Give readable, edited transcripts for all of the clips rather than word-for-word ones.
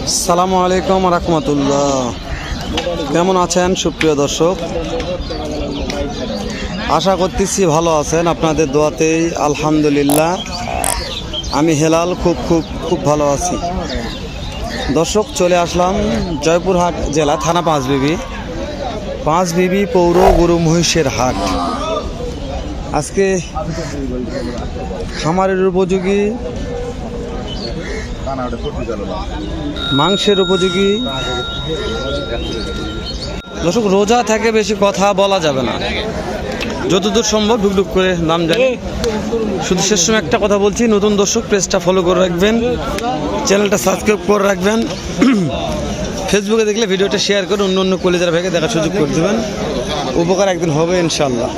আসসালামু আলাইকুম রাহমাতুল্লাহ। কেমন আছেন সুপ্রিয় দর্শক? আশা করতেছি ভালো আছেন, আপনাদের দোয়াতেই আলহামদুলিল্লাহ আমি হেলাল খুব ভালো আছি। দর্শক, চলে আসলাম জয়পুরহাট জেলা থানা পাঁচবিবি পৌর গরু মহিষের হাট। আজকে খামারের উপযোগী, মাংসের উপযোগী। দর্শক, রোজা থেকে বেশি কথা বলা যাবে না, যতদূর সম্ভব ঢুকঢুক করে দাম জানি। শুধু শেষ সময় একটা কথা বলছি, নতুন দর্শক পেজটা ফলো করে রাখবেন, চ্যানেলটা সাবস্ক্রাইব করে রাখবেন। ফেসবুকে দেখলে ভিডিওটা শেয়ার করে অন্য কলেজের ভাইকে দেখার সুযোগ করে দেবেন। উপকার একদিন হবে ইনশাআল্লাহ।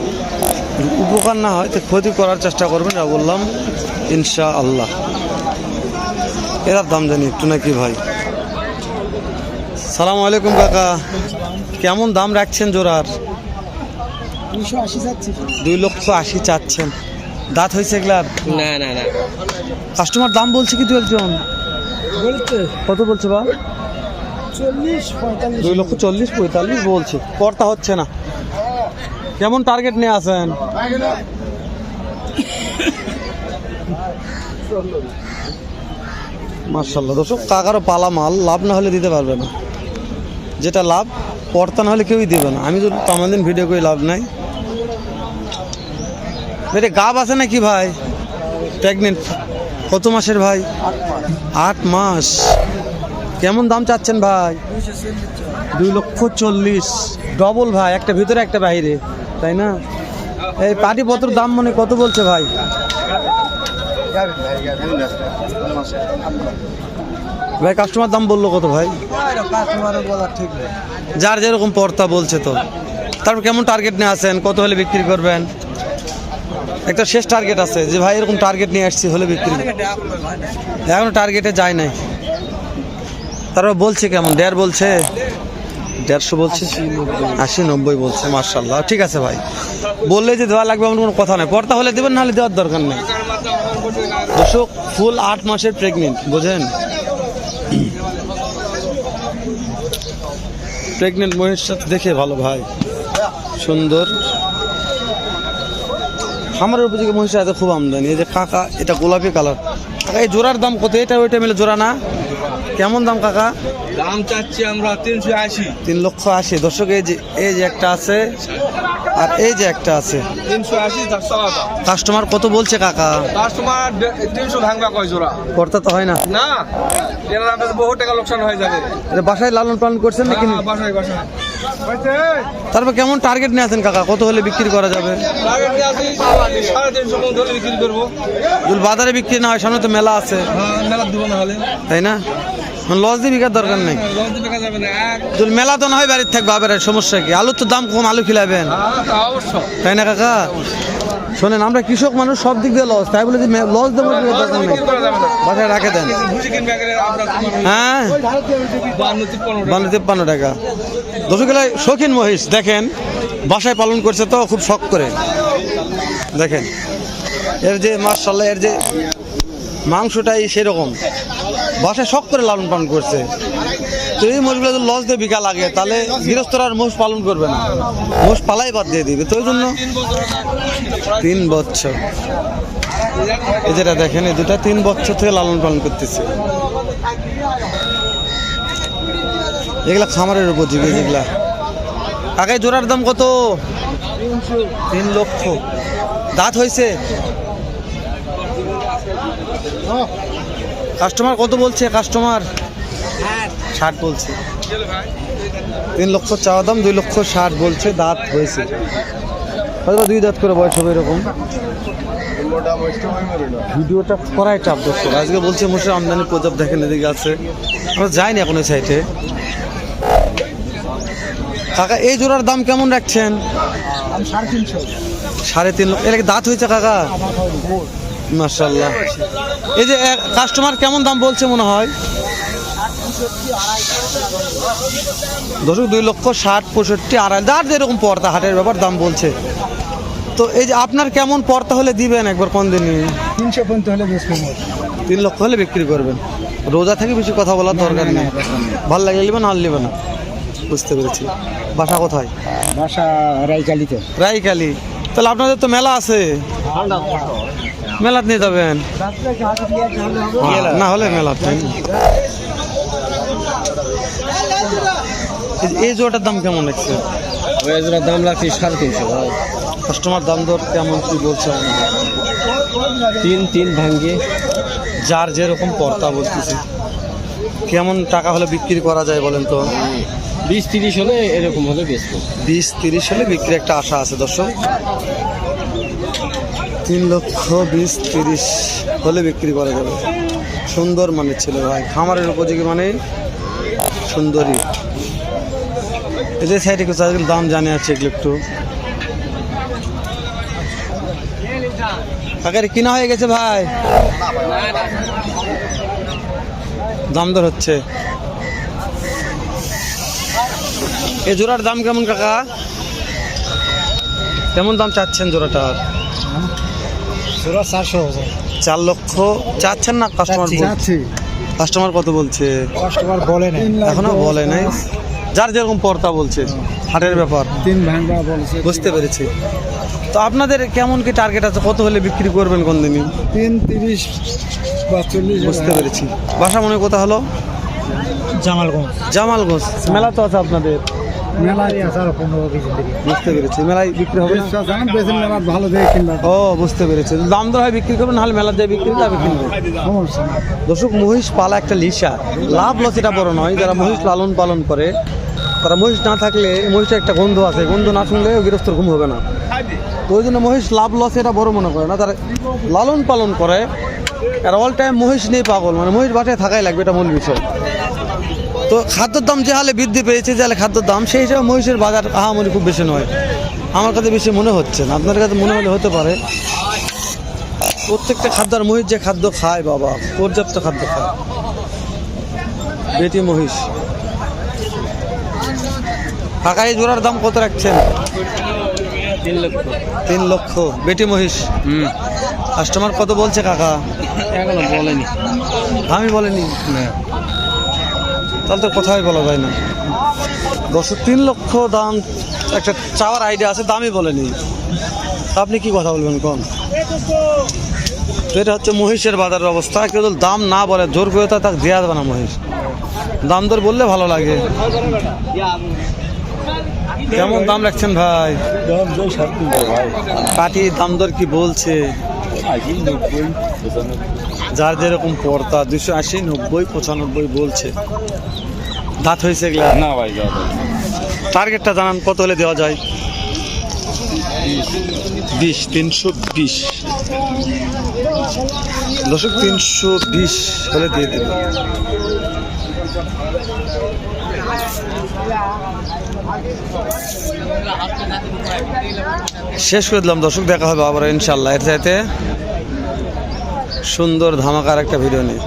উপকার না হয় তো ক্ষতি করার চেষ্টা করবেন, যা বললাম ইনশাআল্লাহ। এর দাম জানি একটু নাকি ভাই? সালাম আলাইকুম কাকা, কেমন দাম রাখছেন জোড়ার? 2,80,000 চাচ্ছেন। দাঁত হয়েছে এগুলার? না না না, কাস্টমার দাম বলছে কি 2,1 কত বলছে বা? 2,40,45 বলছে। পড়তা হচ্ছে না। কেমন টার্গেট নিয়ে আসেন? মাশাআল্লাহ। দর্শক, কাকারও পালা মাল, লাভ না হলে দিতে পারবে না। যেটা লাভ পড়তা না হলে কেউই দেবে না। আমি তো আমাদের ভিডিও করে লাভ নাই। এটা গাব আছে নাকি ভাই? প্রেগনেন্ট? কত মাসের ভাই? 8 মাস। কেমন দাম চাচ্ছেন ভাই? 2,40,000। ডবল ভাই, একটা ভিতরে একটা বাইরে, তাই না? এই পাটিপত্র দাম মনে কত বলছে ভাই? ভাই কাস্টমার দাম বললো কত ভাই? যার যেরকম পড়তা বলছে। তো তারপর কেমন টার্গেট নিয়ে আসেন, কত হলে বিক্রি করবেন? একটা শেষ টার্গেট আছে যে ভাই এরকম টার্গেট নিয়ে আসছি হলে বিক্রি। এখনো টার্গেটে যায় নাই। তারপর বলছে কেমন? 1.5 বলছে, 150 বলছে, 80-90 বলছে। মাশাআল্লাহ, ঠিক আছে ভাই। বললে যে দেওয়া লাগবে এমন কোনো কথা নেই। পড়তা হলে দেবেন, নাহলে দেওয়ার দরকার নেই। দর্শক, ফুল 8 মাসের প্রেগনেন্ট, বোঝেন? প্রেগনেন্ট মহিষ দেখে ভালো ভাই, সুন্দর। খামারের উপযোগী মহিষের এত খুব আমদানি। এই যে কাকা, এটা গোলাপি কালার। কাকা, এই জোড়ার দাম কত? এটা ওইটা মিলে জোড়া না? কেমন দাম কাকা? দাম চাচ্ছি আমরা 380। 3,80,000। দর্শক, এই যে একটা আছে আর এই যে একটা আছে। 380 কাস্টমার কত বলছে কাকা? কাস্টমার 300 ভাঙবা কয় জোড়া? পড়তা তো হয় না। না, এর আপনাদের বহু টাকা লোকসান হয়ে যাবে। এটা বাসায় লালন পালন করছেন নাকি? বাসায়। তারপর কেমন টার্গেট নিয়ে আছেন কাকা, কত হলে বিক্রি করা যাবে? টার্গেট নিয়ে আসি 350 মন ধরে বিক্রি করবো। যদি বাজারে বিক্রি না হয়, সামনে তো মেলা আছে। হ্যাঁ, মেলা দিব না হলে, তাই না? লস দিয়ে বিকার দরকার নেই। লস দিয়ে টাকা যাবে না। যদি মেলা তো না হয় বাড়ির থাকবে, আবার সমস্যা কি? আলুর তো দাম কম, আলু খিলাবেন, অবশ্যই, তাই না কাকা? শোনেন, আমরা কৃষক মানুষ, সব দিক দিয়ে লস, তাই বলে যে লস দেবো দরকার নেই। বাসায় রাখে দেন। হ্যাঁ, 52-53 টাকা। দর্শক, শৌখিন মহিষ দেখেন, বাসায় পালন করছে তো খুব শখ করে। দেখেন এর যে মাশাআল্লাহ, এর যে মাংসটাই সেরকম, বাসায় শখ করে লালন পালন করছে। তো এই মোষগুলো যদি লস দিয়ে বিকা লাগে, তাহলে গৃহস্থরা আর মোষ পালন করবে না, মোষ পালাই বাদ দিয়ে দিবে। তো ওই জন্য 3 বছর। এই যেটা দেখেন, এই দুটা 3 বছর থেকে লালন পালন করতেছে। এগুলা খামারের উপযোগী যেগুলা। কাকাই জোড়ার দাম কত? 3 লক্ষ। দাঁত হয়েছে? কাস্টমার কত বলছে? কাস্টমার 60 বলছে। 3 লক্ষ চাওয়া দাম, 2,60,000 বলছে। দাঁত হয়েছে, হয়তো 2 দাঁত করে বয়স হবে এরকম। ভিডিওটা করাই চাপ দর্শক। আজকে বলছে মোষের আমদানি প্রজাপ দেখেন, এদিকে আছে, আমরা যাইনি এখন ওই সাইডে। কাকা, এই জোড়ার দাম কেমন রাখছেন? 3.5 লক্ষ। এর দাঁত হয়েছে কাকা? মাশাআল্লাহ। এই যে কাস্টমার কেমন দাম বলছে মনে হয়? দর্শক, 2,60,000, 65, 2.5, যার যেরকম পড়তা হাটের ব্যাপার দাম বলছে। তো এই যে আপনার কেমন পড়তা হলে দিবেন একবার কোন দিনই? 350 হলে বেশ 3 লক্ষ হলে বিক্রি করবেন। রোজা থেকে বেশি কথা বলার দরকার নেই, ভালো লাগলে নেবেন, আর নেবেন না। বুঝতে পেরেছি। বাসা কোথায়? বাসা রাইকালিতে। রাইকালি। তাহলে আপনাদের তো মেলা আছে, মেলাত নিয়ে যাবেন। না হলে মেলাত নেই। এই জোড়াটার দাম কেমন লাগছে? দাম লাগছে 350 ভাই। কাস্টমার দাম দর কেমন কি বলছে? 3 ভাঙ্গে। যার যেরকম পর্তা বলতেছি, কেমন টাকা হলে বিক্রি করা যায় বলেন তো? 20-30 হলে এরকম হলে বেচবো। 20-30 হলে বিক্রি একটা আশা আছে দর্শক। 3 লক্ষ 20-30 হলে বিক্রি করা যাবে। সুন্দর মানের ছিল ভাই, খামারের উপযোগী মানে সুন্দরী। এদের সাইডে কিছু আজকাল দাম জানে আছে এগুলো একটু। কাকার কিনা হয়ে গেছে ভাই, দাম দর হচ্ছে। এই জোড়ার দাম কেমন কাকা? কেমন দাম চাচ্ছেন জোড়াটার? 4 লক্ষ চাচ্ছেন না? কাস্টমার কত বলছে? কাস্টমার বলে না, এখনো বলে নাই। যার যেরকম পর্তা বলছে, হাটের ব্যাপার। 3 ভাঙ্গা বলছে। বুঝতে পেরেছি। তো আপনাদের কেমন কি টার্গেট আছে, কত হলে বিক্রি করবেন কোন দিনই? 3-30 বা 40। বুঝতে পেরেছি। বাসা মনে কথা হলো জামালগঞ্জ। জামালগঞ্জ। মেলা তো আছে আপনাদের? মেলায় আছে আর 15-20 দিন। বুঝতে পেরেছি। মেলায় বিক্রি হবে না? জানেন বেশি মেলা ভালো দেখে কিনবা। ও বুঝতে পেরেছি। দাম দর হয় বিক্রি করবেন, নাহলে মেলা দিয়ে বিক্রি যাবে কিনবে। সমস্যা না। দর্শক, মহিষ পালা একটা লিসা, লাভ লস এটা বড় নয়। যারা মহিষ লালন পালন করে, তারা মহিষ না থাকলে মহিষের একটা গন্ধ আছে, গন্ধ না শুনলে গৃহস্থর ঘুম হবে না। তো ওই জন্য মহিষ লাভ লস এটা বড় মনে করে না, তারা লালন পালন করে। আর অল টাইম মহিষ নেই পাগল, মানে মহিষ বাসায় থাকাই লাগবে, এটা মূল বিষয়। তো খাদ্যের দাম যে হালে বৃদ্ধি পেয়েছে, যে হালে খাদ্যের দাম, সেই হিসাবে মহিষের বাজার আহামরি খুব বেশি নয়। আমার কাছে বেশি মনে হচ্ছে না, আপনার কাছে মনে হলে হতে পারে। প্রত্যেকটা খাদ্য, আর মহিষ যে খাদ্য খায় বাবা, পর্যাপ্ত খাদ্য খায়। বেটি মহিষ। কাকা এই জোড়ার দাম কত রাখছেন? 3 লক্ষ। বেটি মহিষ। কাস্টমার কত বলছে কাকা? এখনো বলেনি। আমি বলেনি? তাহলে তো কথাই বলা যায় না। 3 লক্ষ দাম একটা চাওয়ার আইডিয়া আছে, দামই বলেনি। আপনি কি কথা বলবেন কোন? তো এটা হচ্ছে মহিষের বাজারের অবস্থা। কেউ যদি দাম না বলে, জোর করে তাকে দেওয়া যাবে না মহিষ। দাম দর বললে ভালো লাগে। কেমন দাম রাখছেন ভাই? কাঠি দাম দর কি বলছে? যার যেরকম পর্তা 280, 90, 95 বলছে। দাঁত হয়েছে এগুলা? না ভাই, টার্গেটটা জানান, কত হলে দেওয়া যায়? 320। দর্শক, 320 হলে দিয়ে দেবে। শেষ করে দিলাম দর্শক, দেখা হবে আবার ইনশাল্লাহ এর চাইতে সুন্দর ধামাকার একটা ভিডিও নিয়ে।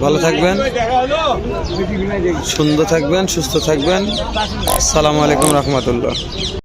ভালো থাকবেন, সুন্দর থাকবেন, সুস্থ থাকবেন। আসসালামু আলাইকুম রহমতুল্লাহ।